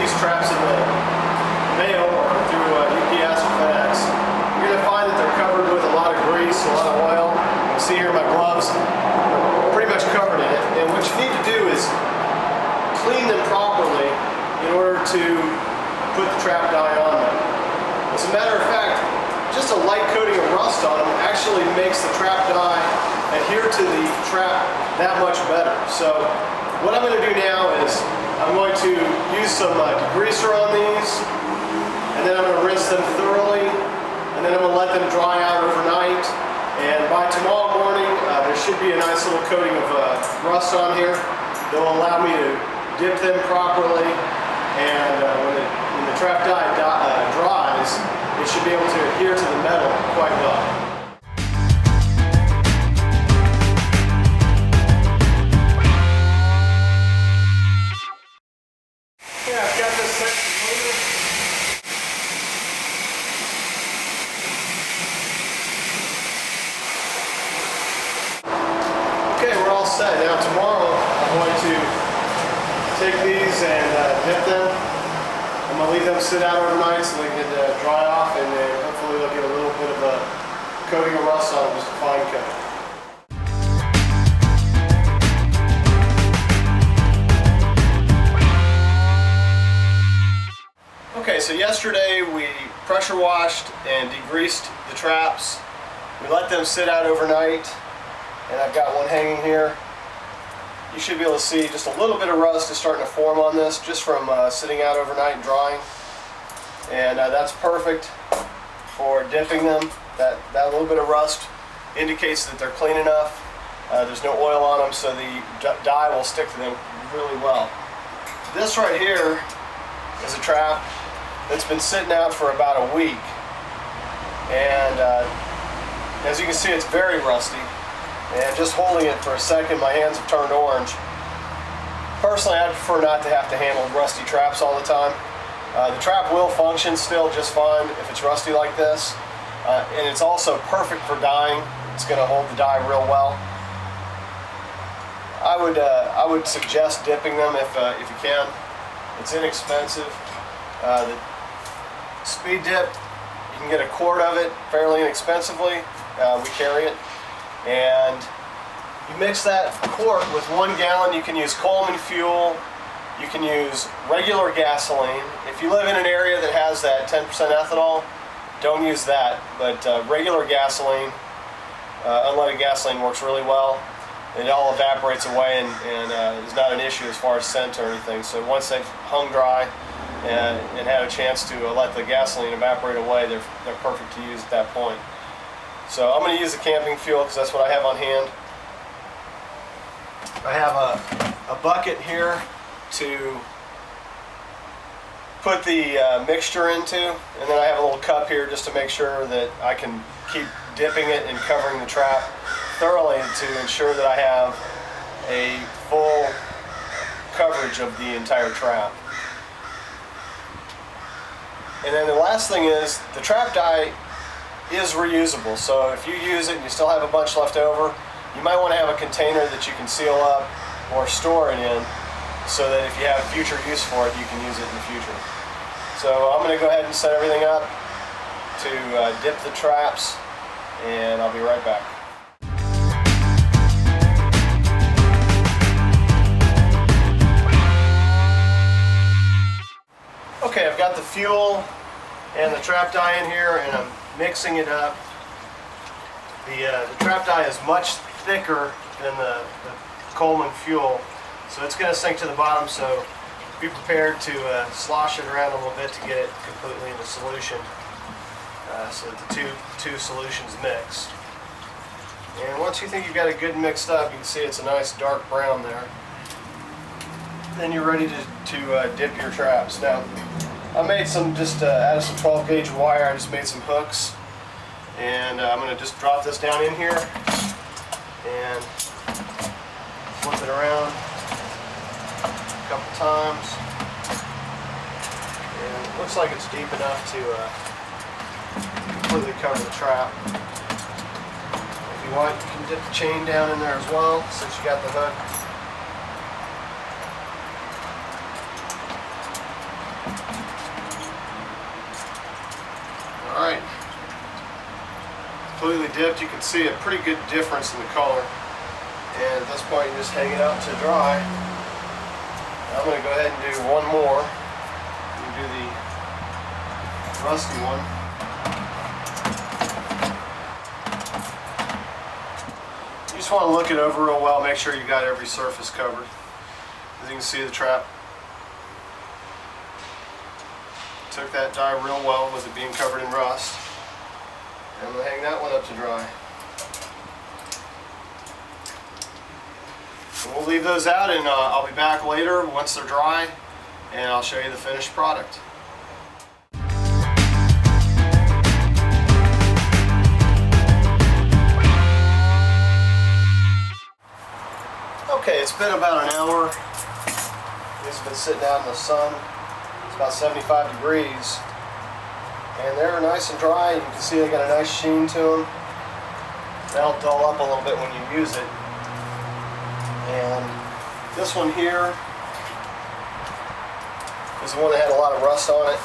these traps in the mail or through UPS or FedEx, you're going to find that they're covered with a lot of grease, a lot of oil. You can see here my gloves are pretty much covered in it. And what you need to do is clean them properly in order to put the trap dye on them. As a matter of fact, just a light coating of rust on them actually makes the trap dye adhere to the trap that much better. So what I'm going to do now is I'm going to use some degreaser on these, and then I'm going to rinse them thoroughly, and then I'm going to let them dry out overnight. And by tomorrow morning, there should be a nice little coating of rust on here that will allow me to dip them properly, and when the trap dye dries, it should be able to adhere to the metal quite well. Yeah, I've got this section cleaner. Okay, we're all set. Now tomorrow I'm going to take these and dip them. I'm going to leave them sit out overnight so they can dry off, and then hopefully they'll get a little bit of a coating of rust on them, just a fine coat. Okay, so yesterday we pressure washed and degreased the traps. We let them sit out overnight, and I've got one hanging here. You should be able to see just a little bit of rust is starting to form on this just from sitting out overnight and drying. And that's perfect for dipping them. That little bit of rust indicates that they're clean enough. There's no oil on them, so the dye will stick to them really well. This right here is a trap that's been sitting out for about a week. And as you can see, it's very rusty. And just holding it for a second, my hands have turned orange. Personally, I prefer not to have to handle rusty traps all the time. The trap will function still just fine if it's rusty like this. And it's also perfect for dyeing. It's going to hold the dye real well. I would suggest dipping them if you can. It's inexpensive. The speed dip, you can get a quart of it fairly inexpensively. We carry it. And you mix that quart with 1 gallon. You can use Coleman fuel, you can use regular gasoline. If you live in an area that has that 10% ethanol, don't use that, but regular gasoline, unleaded gasoline works really well. It all evaporates away and is not an issue as far as scent or anything. So once they've hung dry and had a chance to let the gasoline evaporate away, they're perfect to use at that point. So I'm going to use the camping fuel because that's what I have on hand. I have a bucket here to put the mixture into, and then I have a little cup here just to make sure that I can keep dipping it and covering the trap thoroughly to ensure that I have a full coverage of the entire trap. And then the last thing is the trap dye is reusable, so if you use it and you still have a bunch left over, you might want to have a container that you can seal up or store it in so that if you have future use for it, you can use it in the future. So I'm going to go ahead and set everything up to dip the traps, and I'll be right back. Okay, I've got the fuel and the trap dye in here, and I'm mixing it up. The trap dye is much thicker than the Coleman fuel, so it's going to sink to the bottom, so be prepared to slosh it around a little bit to get it completely in the solution, so that the two solutions mix. And once you think you've got it good mixed up, you can see it's a nice dark brown there. Then you're ready to dip your traps. Now, I made some, just out of some 12 gauge wire, I just made some hooks. And I'm going to just drop this down in here and flip it around a couple times. And it looks like it's deep enough to completely cover the trap. If you want, you can dip the chain down in there as well, since you got the hook. Alright, completely dipped. You can see a pretty good difference in the color. And at this point you just hang it out to dry. I'm going to go ahead and do one more. Do the rusty one. You just want to look it over real well, make sure you got every surface covered. As you can see, the trap took that dye real well with it being covered in rust. And I'm going to hang that one up to dry. And we'll leave those out, and I'll be back later once they're dry, and I'll show you the finished product. Okay, it's been about an hour. These have been sitting out in the sun. It's about 75 degrees. And they're nice and dry. You can see they got a nice sheen to them. They'll dull up a little bit when you use it. And this one here is the one that had a lot of rust on it.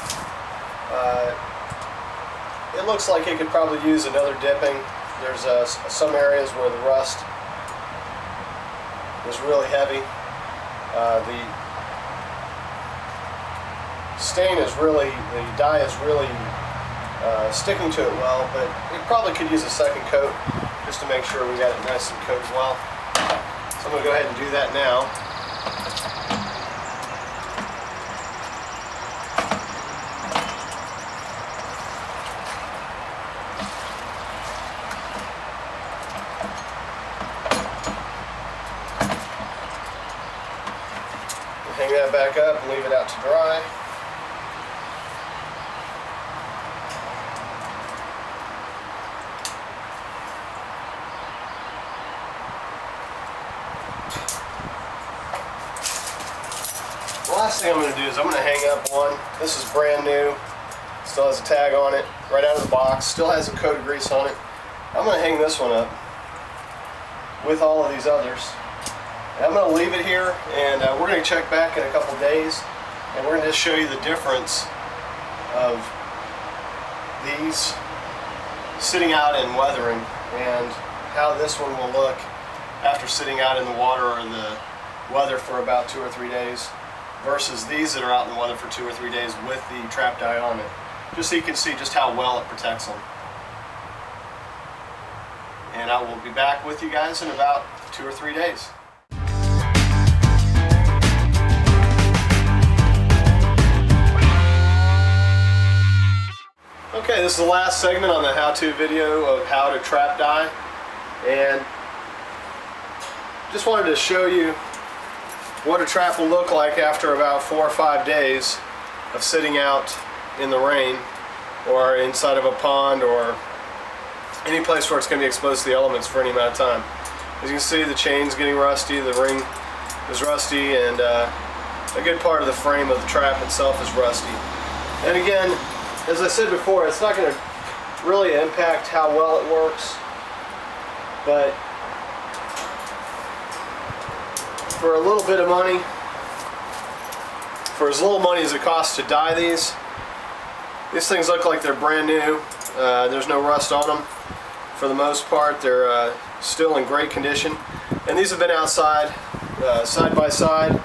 It looks like it could probably use another dipping. There's some areas where the rust was really heavy. The stain is really, the dye is really sticking to it well, but it probably could use a second coat just to make sure we got it nice and coated well. So I'm going to go ahead and do that now. Hang that back up and leave it out to dry. The last thing I'm going to do is I'm going to hang up one. This is brand new. Still has a tag on it right out of the box. Still has a coat of grease on it. I'm going to hang this one up with all of these others. And I'm going to leave it here, and we're going to check back in a couple days, and we're going to just show you the difference of these sitting out and weathering, and how this one will look after sitting out in the water or the weather for about 2 or 3 days versus these that are out in the weather for 2 or 3 days with the trap dye on it, just so you can see just how well it protects them. And I will be back with you guys in about 2 or 3 days. Okay, this is the last segment on the how-to video of how to trap dye, and just wanted to show you what a trap will look like after about 4 or 5 days of sitting out in the rain or inside of a pond or any place where it's going to be exposed to the elements for any amount of time. As you can see, the chain's getting rusty, the ring is rusty, and a good part of the frame of the trap itself is rusty. And again, as I said before, it's not going to really impact how well it works, but for a little bit of money, for as little money as it costs to dye these things look like they're brand new. There's no rust on them for the most part. They're still in great condition, and these have been outside side by side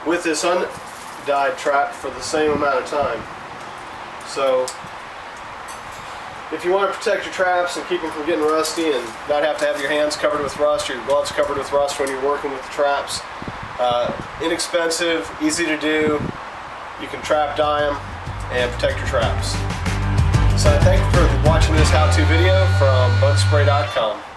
with this undyed trap for the same amount of time. So if you want to protect your traps and keep them from getting rusty and not have to have your hands covered with rust or your gloves covered with rust when you're working with the traps, inexpensive, easy to do, you can trap dye them and protect your traps. So thank you for watching this how-to video from Bugspray.com.